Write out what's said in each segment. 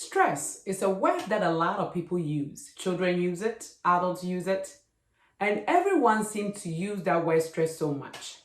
Stress is a word that a lot of people use. Children use it, adults use it, and everyone seems to use that word stress so much.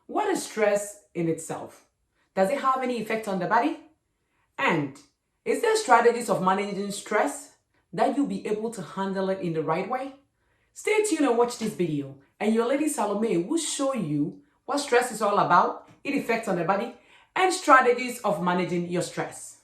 What is stress in itself? Does it have any effect on the body? And is there strategies of managing stress that you'll be able to handle it in the right way? Stay tuned and watch this video, and your lady Salome will show you what stress is all about, its effects on the body, and strategies of managing your stress.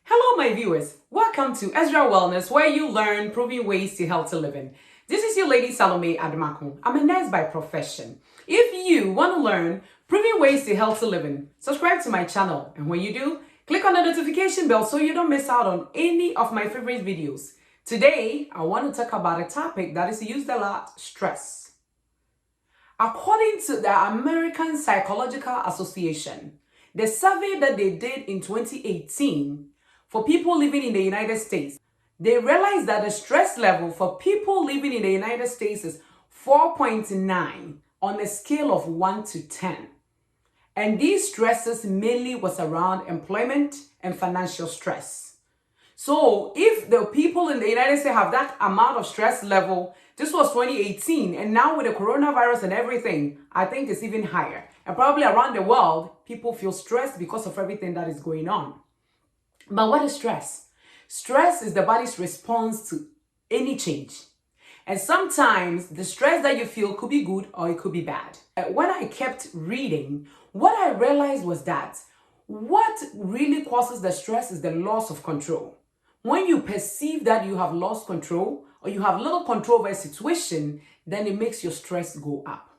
Hello, my viewers. Welcome to Ezra Wellness, where you learn proven ways to healthy living. This is your lady Salome Admakun. I'm a nurse by profession. If you want to learn proven ways to healthy living, subscribe to my channel. And when you do, click on the notification bell so you don't miss out on any of my favorite videos. Today, I want to talk about a topic that is used a lot: stress. According to the American Psychological Association, the survey that they did in 2018 for people living in the United States, they realized that the stress level for people living in the United States is 4.9 on a scale of 1 to 10. And these stresses mainly was around employment and financial stress. So if the people in the United States have that amount of stress level, this was 2018, and now with the coronavirus and everything, I think it's even higher. And probably around the world, people feel stressed because of everything that is going on. But what is stress? Stress is the body's response to any change. And sometimes the stress that you feel could be good or it could be bad. When I kept reading, what I realized was that what really causes the stress is the loss of control. When you perceive that you have lost control or you have little control over a situation, then it makes your stress go up.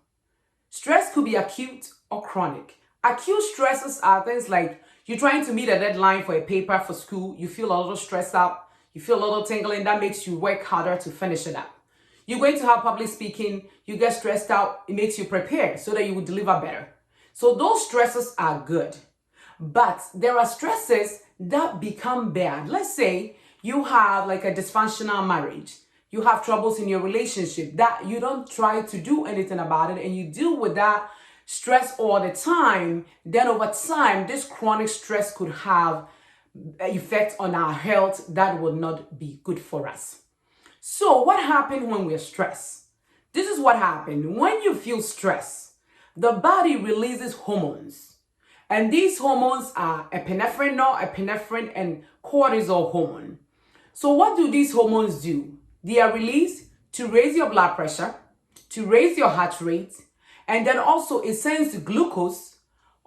Stress could be acute or chronic. Acute stresses are things like you're trying to meet a deadline for a paper for school, you feel a little stressed out, you feel a little tingling, that makes you work harder to finish it up. You're going to have public speaking, you get stressed out, it makes you prepare so that you will deliver better. So those stresses are good. But there are stresses that become bad. Let's say you have like a dysfunctional marriage. You have troubles in your relationship that you don't try to do anything about it and you deal with that stress all the time. Then over time, this chronic stress could have an effect on our health that would not be good for us. So what happens when we're stressed? This is what happens. When you feel stress, the body releases hormones. And these hormones are epinephrine, norepinephrine, and cortisol hormone. So what do these hormones do? They are released to raise your blood pressure, to raise your heart rate, and then also it sends glucose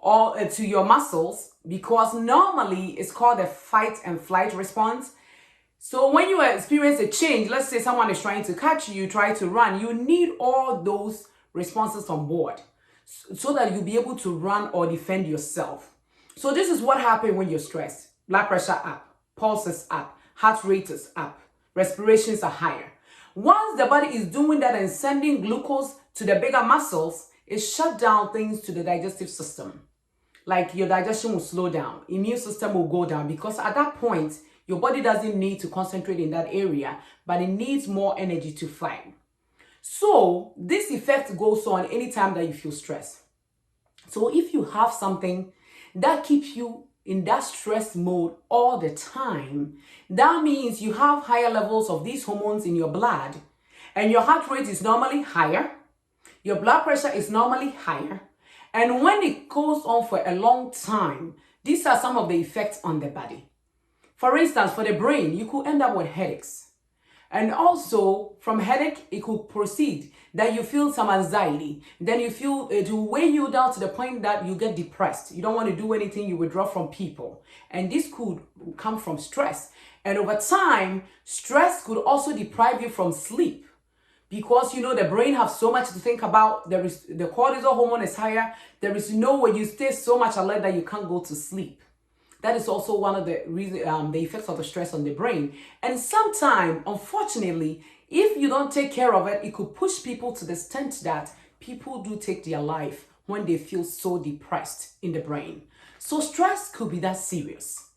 to your muscles, because normally it's called a fight and flight response. So when you experience a change, let's say someone is trying to catch you, try to run, you need all those responses on board so that you'll be able to run or defend yourself. So this is what happens when you're stressed. Blood pressure up, pulse is up, heart rate is up, respirations are higher. Once the body is doing that and sending glucose to the bigger muscles, it shut down things to the digestive system. Like your digestion will slow down, immune system will go down, because at that point, your body doesn't need to concentrate in that area, but it needs more energy to fight. So this effect goes on anytime that you feel stressed. So if you have something that keeps you in that stress mode all the time, that means you have higher levels of these hormones in your blood, and your heart rate is normally higher, your blood pressure is normally higher, and when it goes on for a long time, these are some of the effects on the body. For instance, for the brain, you could end up with headaches. And also, from headache, it could proceed that you feel some anxiety. Then you feel it will weigh you down to the point that you get depressed. You don't want to do anything, you withdraw from people. And this could come from stress. And over time, stress could also deprive you from sleep. Because the brain has so much to think about. The cortisol hormone is higher. There is no way you stay so much alert that you can't go to sleep. That is also one of the reasons, the effects of the stress on the brain. And sometimes, unfortunately, if you don't take care of it, it could push people to the extent that people do take their life when they feel so depressed in the brain. So stress could be that serious.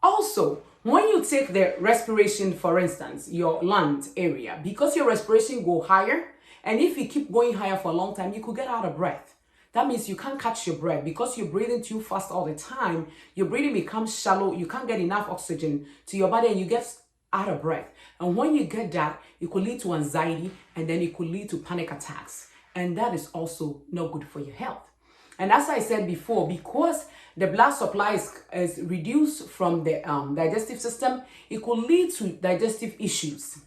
Also, when you take the respiration, for instance, your lungs area, because your respiration go higher And if you keep going higher for a long time, you could get out of breath. That means you can't catch your breath because you're breathing too fast all the time. Your breathing becomes shallow. You can't get enough oxygen to your body and you get out of breath. And when you get that, it could lead to anxiety and then it could lead to panic attacks. And that is also not good for your health. And as I said before, because the blood supply is reduced from the digestive system, it could lead to digestive issues.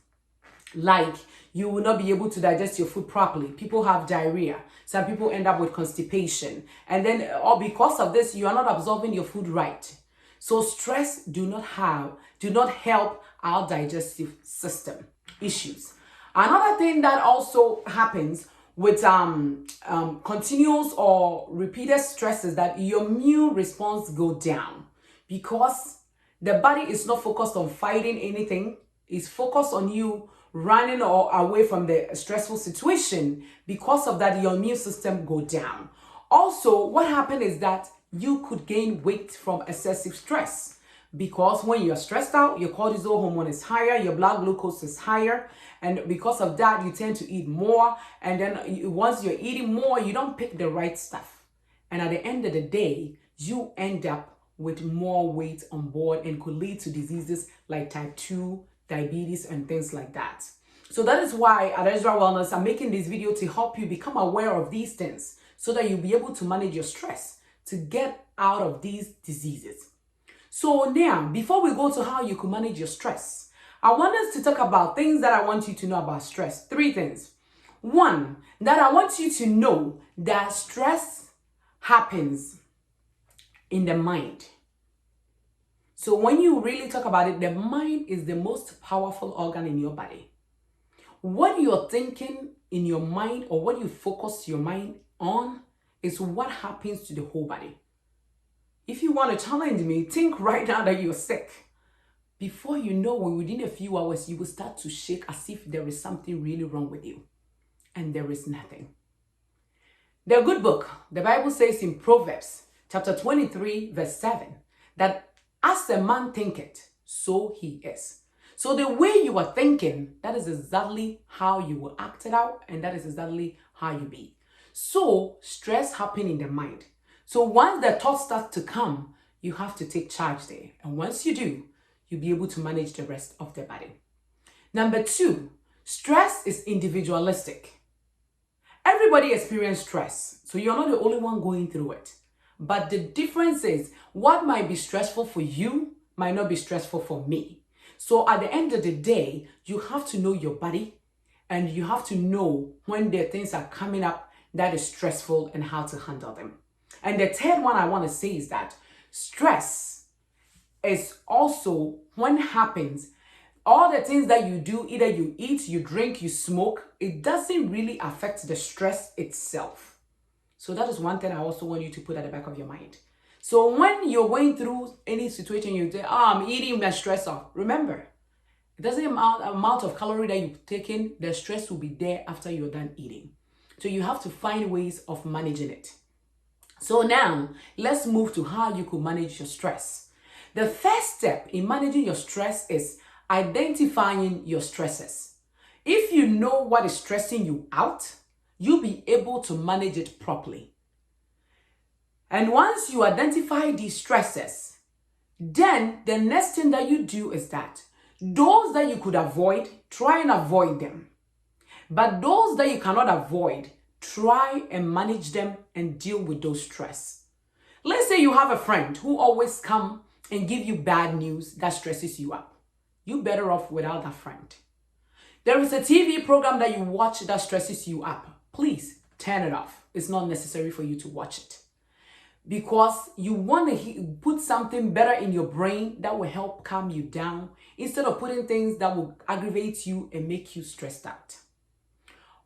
Like you will not be able to digest your food properly. People have diarrhea. Some people end up with constipation. And then, or because of this, you are not absorbing your food right. So stress do not help our digestive system issues. Another thing that also happens with continuous or repeated stress is that your immune response go down because the body is not focused on fighting anything. It's focused on you running or away from the stressful situation. Because of that, your immune system go down. Also, what happened is that you could gain weight from excessive stress because when you're stressed out, your cortisol hormone is higher, your blood glucose is higher, and because of that, you tend to eat more. And then once you're eating more, you don't pick the right stuff. And at the end of the day, you end up with more weight on board and could lead to diseases like type 2, diabetes, and things like that. So that is why at Ezra Wellness, I'm making this video to help you become aware of these things so that you'll be able to manage your stress to get out of these diseases. So now, before we go to how you can manage your stress, I want us to talk about things that I want you to know about stress. 3 things. 1, that I want you to know that stress happens in the mind. So when you really talk about it, the mind is the most powerful organ in your body. What you're thinking in your mind or what you focus your mind on is what happens to the whole body. If you want to challenge me, think right now that you're sick. Before you know, within a few hours, you will start to shake as if there is something really wrong with you. And there is nothing. The good book, the Bible says in Proverbs chapter 23, verse 7, that as a man thinketh, so he is. So the way you are thinking, that is exactly how you will act it out, and that is exactly how you be. So stress happens in the mind. So once the thoughts start to come, you have to take charge there. And once you do, you'll be able to manage the rest of the body. Number 2, stress is individualistic. Everybody experiences stress, so you're not the only one going through it. But the difference is what might be stressful for you might not be stressful for me. So at the end of the day, you have to know your body and you have to know when the things are coming up that is stressful and how to handle them. And the third one I want to say is that stress is also when it happens, all the things that you do, either you eat, you drink, you smoke, it doesn't really affect the stress itself. So that is one thing I also want you to put at the back of your mind. So when you're going through any situation, you say, I'm eating my stress off. Remember, it doesn't amount of calorie that you've taken, the stress will be there after you're done eating. So you have to find ways of managing it. So now, let's move to how you could manage your stress. The first step in managing your stress is identifying your stresses. If you know what is stressing you out, you'll be able to manage it properly. And once you identify these stresses, then the next thing that you do is that those that you could avoid, try and avoid them. But those that you cannot avoid, try and manage them and deal with those stress. Let's say you have a friend who always come and give you bad news that stresses you up. You're better off without that friend. There is a TV program that you watch that stresses you up. Please turn it off. It's not necessary for you to watch it. Because you want to put something better in your brain that will help calm you down instead of putting things that will aggravate you and make you stressed out.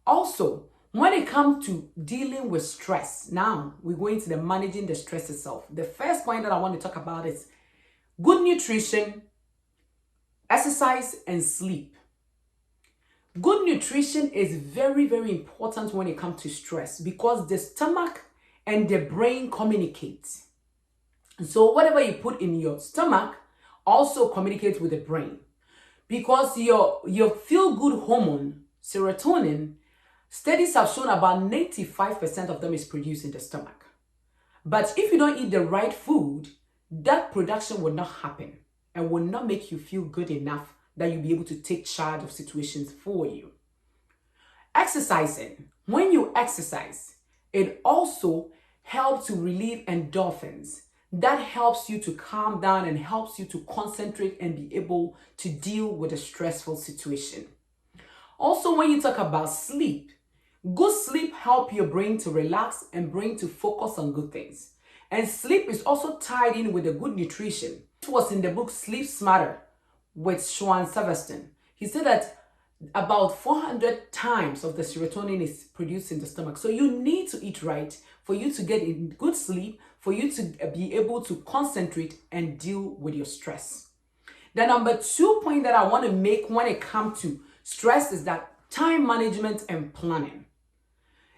Also, when it comes to dealing with stress, now we're going to the managing the stress itself. The first point that I want to talk about is good nutrition, exercise, and sleep. Good nutrition is very, very important when it comes to stress because the stomach and the brain communicate. So whatever you put in your stomach also communicates with the brain. Because your feel-good hormone, serotonin, Studies have shown about 95% of them is produced in the stomach. But if you don't eat the right food, that production will not happen and will not make you feel good enough that you'll be able to take charge of situations for you. Exercising. When you exercise, it also helps to relieve endorphins. That helps you to calm down and helps you to concentrate and be able to deal with a stressful situation. Also, when you talk about sleep, good sleep helps your brain to relax and brain to focus on good things. And sleep is also tied in with a good nutrition. It was in the book Sleep Smarter with Sean Sebastian. He said that about 400 times of the serotonin is produced in the stomach. So you need to eat right for you to get in good sleep, for you to be able to concentrate and deal with your stress. The number 2 point that I want to make when it comes to stress is that time management and planning.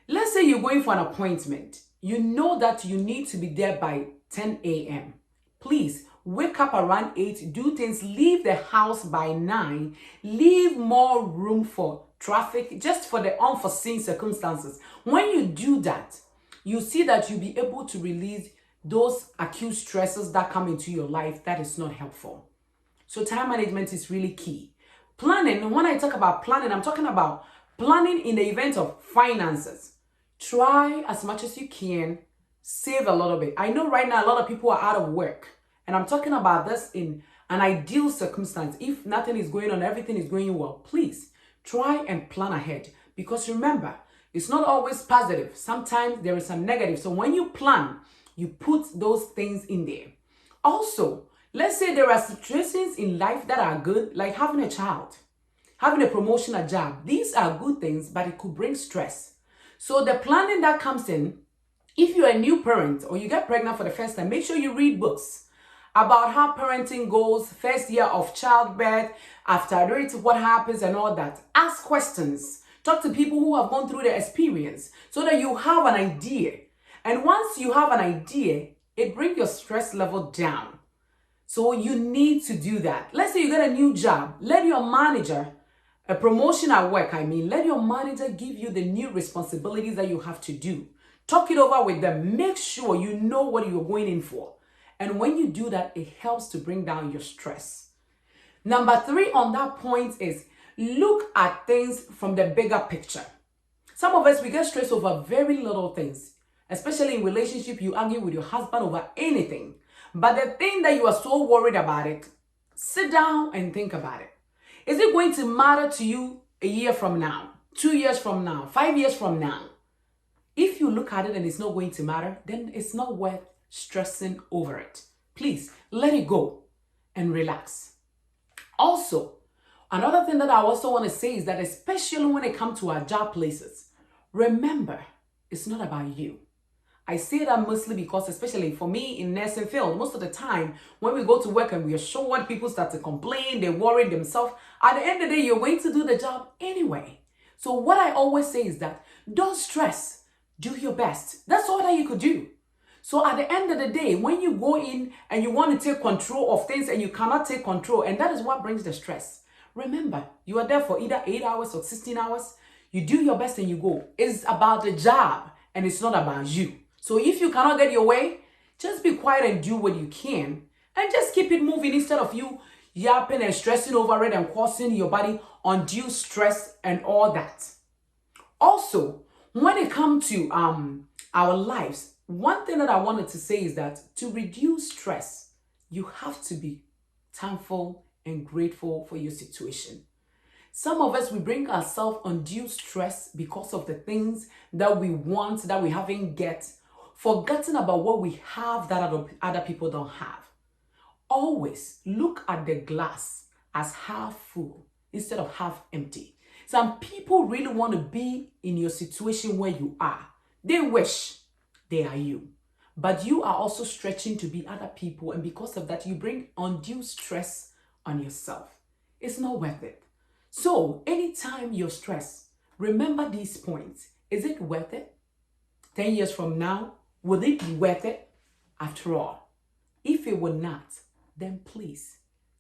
Let's say you're going for an appointment. You know that you need to be there by 10 a.m. Please wake up around 8, do things, leave the house by 9, leave more room for traffic, just for the unforeseen circumstances. When you do that, you see that you'll be able to release those acute stresses that come into your life that is not helpful. So time management is really key. Planning, when I talk about planning, I'm talking about planning in the event of finances. Try as much as you can, save a little bit. I know right now a lot of people are out of work. And I'm talking about this in an ideal circumstance. If nothing is going on, everything is going well, please try and plan ahead. Because remember, it's not always positive. Sometimes there is some negative. So when you plan, you put those things in there. Also, let's say there are situations in life that are good, like having a child, having a promotion, a job. These are good things, but it could bring stress. So the planning that comes in, if you're a new parent or you get pregnant for the first time, make sure you read books about how parenting goes, first year of childbirth, after it, what happens and all that. Ask questions. Talk to people who have gone through the experience so that you have an idea. And once you have an idea, it brings your stress level down. So you need to do that. Let's say you get a new job. Let your manager, a promotion at work, let your manager give you the new responsibilities that you have to do. Talk it over with them. Make sure you know what you're going in for. And when you do that, it helps to bring down your stress. Number 3 on that point is look at things from the bigger picture. Some of us, we get stressed over very little things. Especially in relationship, you argue with your husband over anything. But the thing that you are so worried about it, sit down and think about it. Is it going to matter to you a year from now, 2 years from now, 5 years from now? If you look at it and it's not going to matter, then it's not worth stressing over it. Please let it go and relax. Also, another thing that I also want to say is that especially when it comes to our job places, remember, it's not about you. I say that mostly because, especially for me in nursing field, most of the time when we go to work and we are short, people start to complain, they worry themselves. At the end of the day, you're going to do the job anyway. So what I always say is that don't stress, do your best. That's all that you could do. So at the end of the day, when you go in and you want to take control of things and you cannot take control, and that is what brings the stress. Remember, you are there for either 8 hours or 16 hours. You do your best and you go. It's about the job and it's not about you. So if you cannot get your way, just be quiet and do what you can and just keep it moving instead of you yapping and stressing over it and causing your body undue stress and all that. Also, when it comes to our lives, one thing that I wanted to say is that to reduce stress, you have to be thankful and grateful for your situation. Some of us, we bring ourselves undue stress because of the things that we want, that we haven't get, forgetting about what we have that other people don't have. Always look at the glass as half full instead of half empty. Some people really want to be in your situation where you are. They wish they are you. But you are also stretching to be other people, and because of that, you bring undue stress on yourself. It's not worth it. So, anytime you're stressed, remember these points. Is it worth it? 10 years from now, will it be worth it? After all, if it will not, then please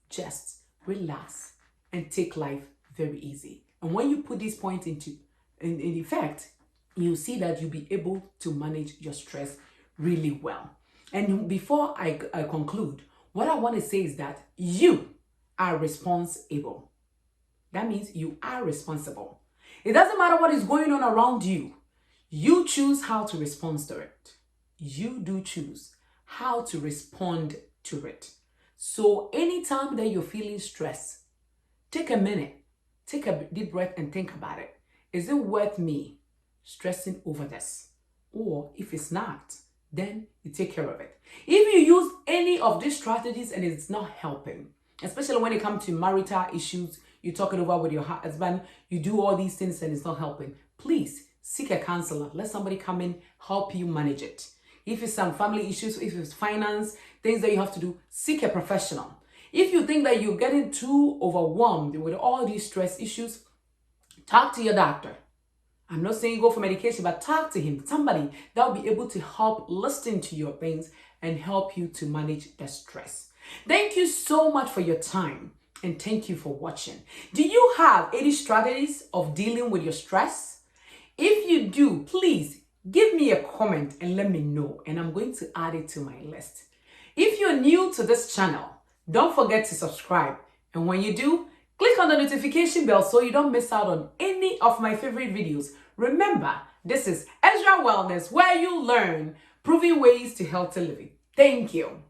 just relax and take life very easy. And when you put these points into in effect, you see that you'll be able to manage your stress really well. And before I conclude, what I want to say is that you are responsible. That means you are responsible. It doesn't matter what is going on around you. You choose how to respond to it. You do choose how to respond to it. So anytime that you're feeling stress, take a minute, take a deep breath and think about it. Is it worth me stressing over this? Or if it's not, then you take care of it. If you use any of these strategies and it's not helping, especially when it comes to marital issues, you talk it over with your husband, you do all these things and it's not helping, please seek a counselor. Let somebody come in, help you manage it. If it's some family issues, if it's finance, things that you have to do, seek a professional. If you think that you're getting too overwhelmed with all these stress issues, talk to your doctor. I'm not saying go for medication, but talk to him, somebody that will be able to help listen to your things and help you to manage the stress. Thank you so much for your time and thank you for watching. Do you have any strategies of dealing with your stress? If you do, please give me a comment and let me know, and I'm going to add it to my list. If you're new to this channel, don't forget to subscribe, and when you do, click on the notification bell so you don't miss out on any of my favorite videos. Remember, this is Ezra Wellness, where you learn proven ways to healthy living. Thank you.